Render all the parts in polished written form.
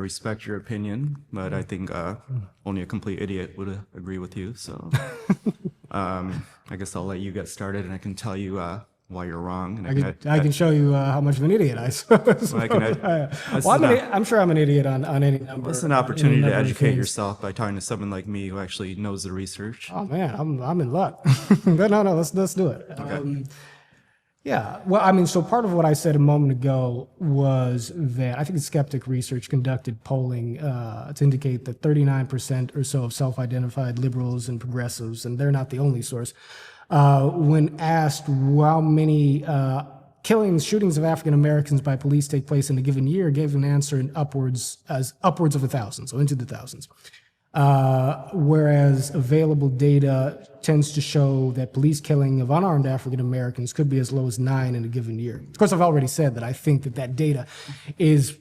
respect your opinion, but I think only a complete idiot would agree with you. So I guess I'll let you get started, and I can tell you why you're wrong. And I can show you how much of an idiot I suppose. I'm sure I'm an idiot on any number. It's an opportunity to educate yourself by talking to someone like me who actually knows the research. Oh man, I'm in luck. But no, let's do it. Okay. Yeah, well, I mean, so part of what I said a moment ago was that I think the Skeptic Research conducted polling to indicate that 39% or so of self-identified liberals and progressives, and they're not the only source, when asked how many shootings of African Americans by police take place in a given year, gave an answer in upwards of 1,000, so into the thousands. Whereas available data tends to show that police killing of unarmed African Americans could be as low as 9 in a given year. Of course, I've already said that I think that data is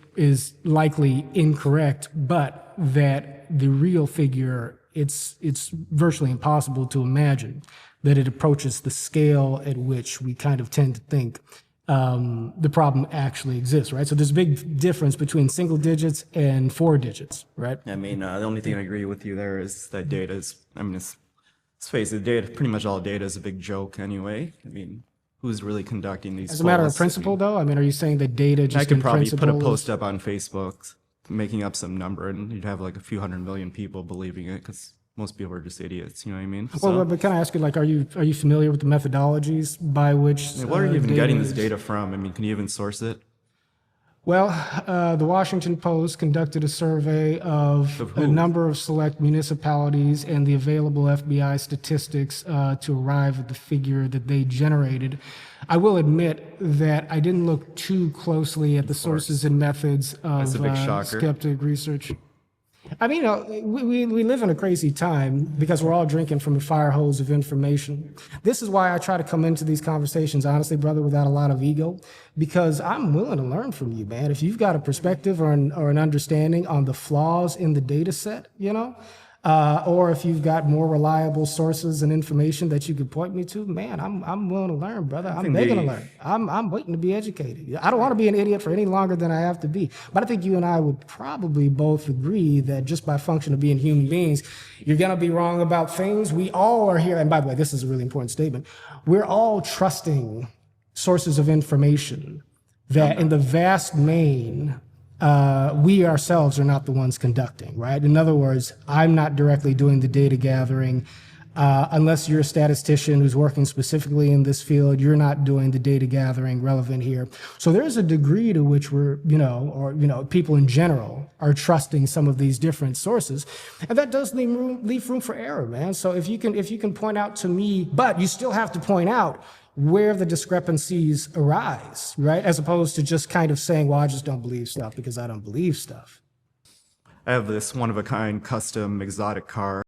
likely incorrect, but that the real figure, it's virtually impossible to imagine that it approaches the scale at which we kind of tend to think the problem actually exists, right? So there's a big difference between single digits and 4 digits, right? I mean, the only thing I agree with you there is that data is, I mean, let's face it, data, pretty much all data is a big joke anyway. I mean, who's really conducting these As a matter of principle, though? I mean, are you saying that data just I could in probably put a principle post up on Facebook making up some number and you'd have like a few 100 million people believing it because most people are just idiots, you know what I mean? Well, but can I ask you, like, are you familiar with the methodologies by which... Where are you even getting this data from? I mean, can you even source it? Well, the Washington Post conducted a survey of a number of select municipalities and the available FBI statistics to arrive at the figure that they generated. I will admit that I didn't look too closely at the sources and methods of skeptic research. I mean, we live in a crazy time because we're all drinking from a fire hose of information. This is why I try to come into these conversations, honestly, brother, without a lot of ego, because I'm willing to learn from you, man. If you've got a perspective or an understanding on the flaws in the data set, you know, or if you've got more reliable sources and information that you could point me to, man, I'm willing to learn, brother. I'm begging to learn. I'm waiting to be educated. I don't want to be an idiot for any longer than I have to be. But I think you and I would probably both agree that just by function of being human beings, you're going to be wrong about things. We all are here. And by the way, this is a really important statement. We're all trusting sources of information that in the vast main, we ourselves are not the ones conducting, right? In other words, I'm not directly doing the data gathering. Unless you're a statistician who's working specifically in this field, you're not doing the data gathering relevant here. So there's a degree to which we're, people in general are trusting some of these different sources. And that does leave room for error, man. So if you can point out to me, but you still have to point out where the discrepancies arise, right? As opposed to just kind of saying, well, I just don't believe stuff because I don't believe stuff. I have this one-of-a-kind custom exotic car.